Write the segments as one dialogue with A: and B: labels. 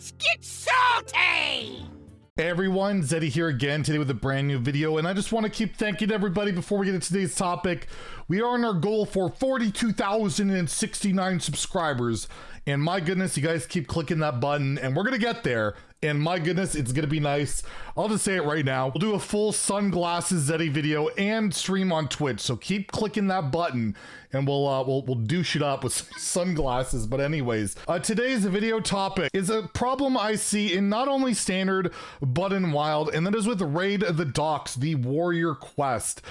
A: Let's get salty!
B: Hey everyone, Zeddy here again today with a brand new video, and I just want to keep thanking everybody before we get into today's topic. We are on our goal for 42,069 subscribers, and my goodness, you guys keep clicking that button, and we're gonna get there. And my goodness, it's gonna be nice. I'll just say it right now. We'll do a full sunglasses Zeddy video and stream on Twitch. So keep clicking that button, and we'll douche it up with some sunglasses. But anyways, today's video topic is a problem I see in not only standard but in wild, and that is with Raid the Docks, the warrior quest.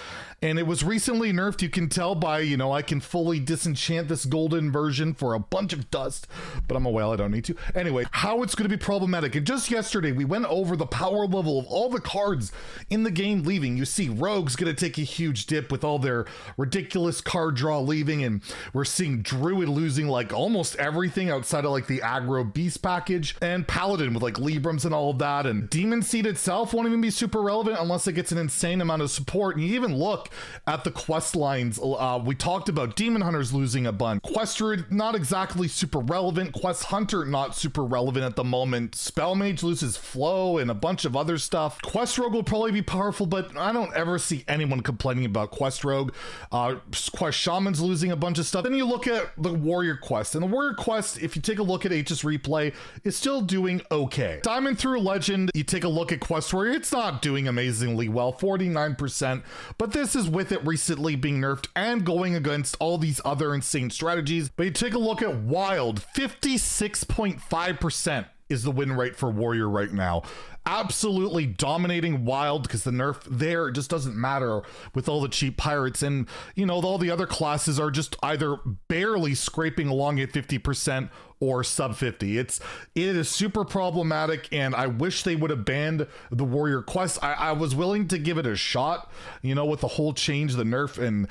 B: And it was recently nerfed. You can tell by, I can fully disenchant this golden version for a bunch of dust, but I'm a whale, I don't need to. Anyway, how it's going to be problematic. And just yesterday, we went over the power level of all the cards in the game leaving. You see Rogue's going to take a huge dip with all their ridiculous card draw leaving, and we're seeing Druid losing like almost everything outside of like the aggro beast package, and Paladin with like Librams and all of that, and Demon Seed itself won't even be super relevant unless it gets an insane amount of support. And you even look at the quest lines. We talked about Demon Hunters losing a bunch. Quest Druid, not exactly super relevant. Quest Hunter, not super relevant at the moment. Spell Mage loses Flow and a bunch of other stuff. Quest Rogue will probably be powerful, but I don't ever see anyone complaining about Quest Rogue. Quest Shaman's losing a bunch of stuff. Then you look at the Warrior Quest, and the Warrior Quest, if you take a look at HS Replay, is still doing okay. Diamond through Legend, you take a look at Quest Warrior, it's not doing amazingly well, 49%, but this is with it recently being nerfed and going against all these other insane strategies. But you take a look at Wild, 56.5% is the win rate for Warrior right now. Absolutely dominating Wild, because the nerf there just doesn't matter with all the cheap pirates, and all the other classes are just either barely scraping along at 50% or sub 50. It is super problematic, and I wish they would have banned the Warrior Quest. I was willing to give it a shot, with the whole change, the nerf, and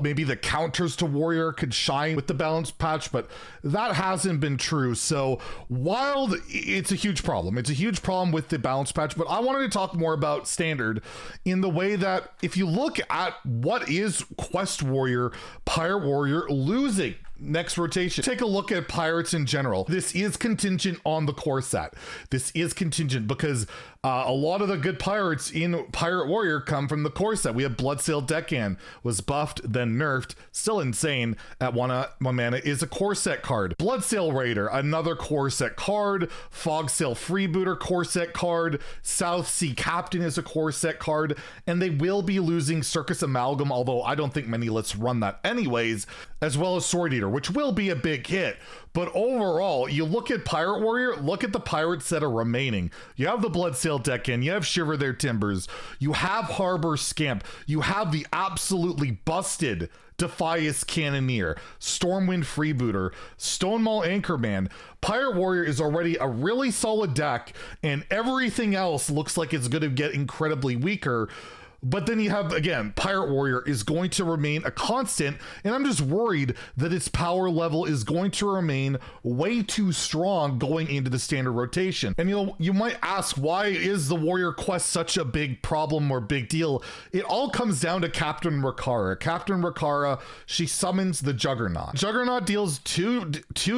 B: maybe the counters to Warrior could shine with the balance patch, but that hasn't been true. So Wild, it's a huge problem. It's a huge problem with the balance patch, but I wanted to talk more about standard in the way that if you look at what is Quest Warrior, Pirate Warrior losing next rotation. Take a look at pirates in general. This is contingent on the core set. This is contingent because a lot of the good pirates in Pirate Warrior come from the core set. We have Bloodsail Deckhand, was buffed, then nerfed, still insane at one mana, is a core set card. Bloodsail Raider, another core set card. Fogsail Freebooter, core set card. South Sea Captain is a core set card, and they will be losing Circus Amalgam, although I don't think many lists run that anyways, as well as Sword Eater, which will be a big hit. But overall, you look at Pirate Warrior, look at the pirates that are remaining. You have the Bloodsail Deckhand, you have Shiver Their Timbers, you have Harbor Scamp, you have the absolutely busted Defias Cannoneer, Stormwind Freebooter, Stonemaul Anchorman. Pirate Warrior is already a really solid deck, and everything else looks like it's going to get incredibly weaker. But then you have, again, Pirate Warrior is going to remain a constant, and I'm just worried that its power level is going to remain way too strong going into the standard rotation. And you might ask, why is the Warrior Quest such a big problem or big deal? It all comes down to Captain Rakara. Captain Rakara, she summons the Juggernaut. Juggernaut deals two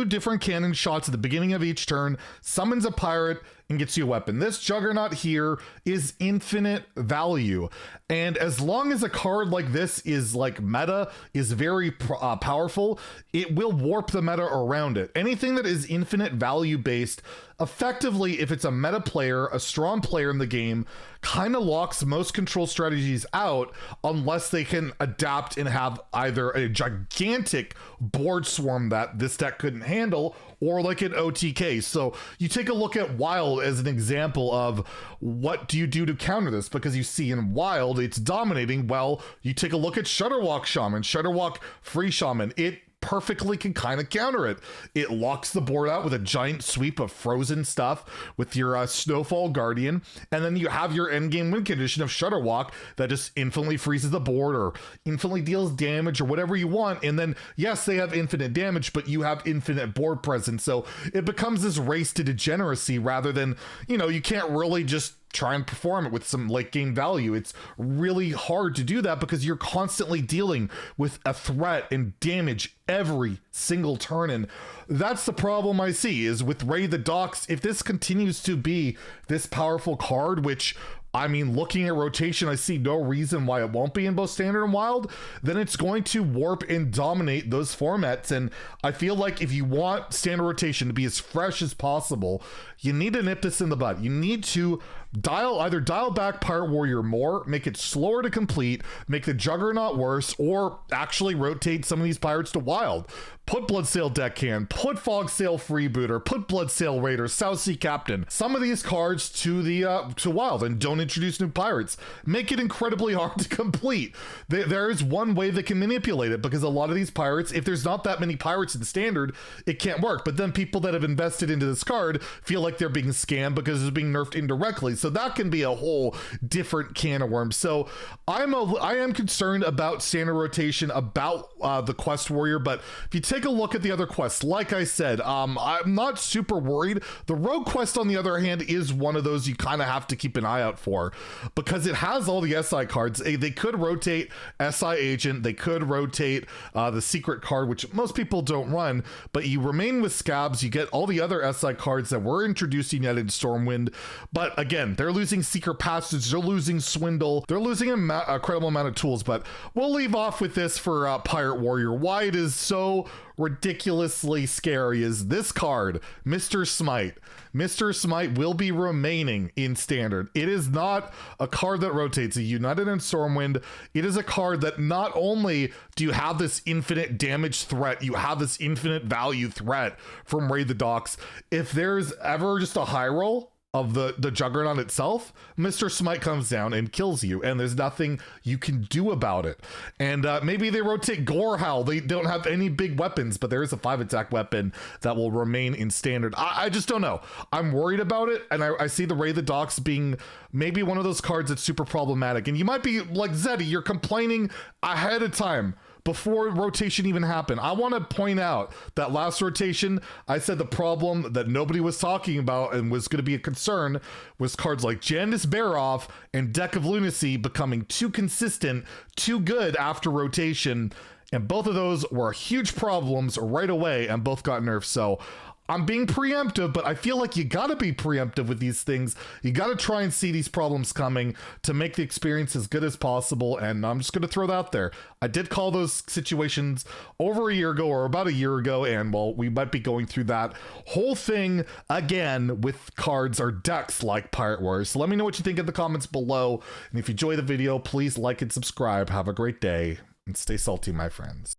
B: different cannon shots at the beginning of each turn, summons a pirate, and gets you a weapon. This Juggernaut here is infinite value. And as long as a card like this is like meta, is very powerful, it will warp the meta around it. Anything that is infinite value based, effectively, if it's a meta player, a strong player in the game, kind of locks most control strategies out unless they can adapt and have either a gigantic board swarm that this deck couldn't handle, or like an OTK. So you take a look at Wild as an example of what do you do to counter this, because you see in Wild it's dominating. Well, you take a look at Shudderwalk Shaman, Shudderwalk Free Shaman. It perfectly can kind of counter it. It locks the board out with a giant sweep of frozen stuff with your Snowfall Guardian, and then you have your endgame win condition of Shudderwalk that just infinitely freezes the board or infinitely deals damage or whatever you want. And then yes, they have infinite damage, but you have infinite board presence, so it becomes this race to degeneracy rather than, you can't really just try and perform it with some late game value. It's really hard to do that because you're constantly dealing with a threat and damage every single turn. And that's the problem I see is with Raid the Docks. If this continues to be this powerful card, which I mean, looking at rotation, I see no reason why it won't be in both Standard and Wild, then it's going to warp and dominate those formats. And I feel like if you want Standard rotation to be as fresh as possible, you need to nip this in the bud. You need to either dial back Pirate Warrior more, make it slower to complete, make the Juggernaut worse, or actually rotate some of these pirates to Wild. Put Bloodsail Deckhand, put Fogsail Freebooter, put Bloodsail Raider, South Sea Captain, some of these cards to the to Wild, and don't introduce new pirates. Make it incredibly hard to complete. There is one way that can manipulate it, because a lot of these pirates, if there's not that many pirates in Standard, it can't work. But then people that have invested into this card feel like they're being scammed because it's being nerfed indirectly. So that can be a whole different can of worms. So I am concerned about Standard rotation, about the Quest Warrior. But if you take a look at the other quests, like I said, I'm not super worried. The Rogue Quest, on the other hand, is one of those you kind of have to keep an eye out for, because it has all the SI cards. They could rotate SI Agent, they could rotate the secret card, which most people don't run, but you remain with Scabs. You get all the other SI cards that were introducing yet in Stormwind. But again, they're losing Secret Passage, they're losing Swindle, they're losing a credible amount of tools. But we'll leave off with this for Pirate Warrior. Why it is so ridiculously scary is this card, Mr. Smite. Mr. Smite will be remaining in Standard. It is not a card that rotates. A United in Stormwind, it is a card that not only do you have this infinite damage threat, you have this infinite value threat from Raid the Docks. If there's ever just a high roll of the Juggernaut itself, Mr. Smite comes down and kills you, and there's nothing you can do about it. And maybe they rotate Gorehowl. They don't have any big weapons, but there is a 5-attack weapon that will remain in Standard. I just don't know. I'm worried about it, and I see the Raid the Docks being maybe one of those cards that's super problematic. And you might be like Zeddy, you're complaining ahead of time, before rotation even happened. I want to point out that last rotation, I said the problem that nobody was talking about and was going to be a concern was cards like Jandis Baroff and Deck of Lunacy becoming too consistent, too good after rotation. And both of those were huge problems right away, and both got nerfed. So I'm being preemptive, but I feel like you gotta be preemptive with these things. You gotta try and see these problems coming to make the experience as good as possible. And I'm just gonna throw that out there. I did call those situations over a year ago, or about a year ago, and well, we might be going through that whole thing again with cards or decks like Pirate Warriors. So let me know what you think in the comments below. And if you enjoy the video, please like and subscribe. Have a great day and stay salty, my friends.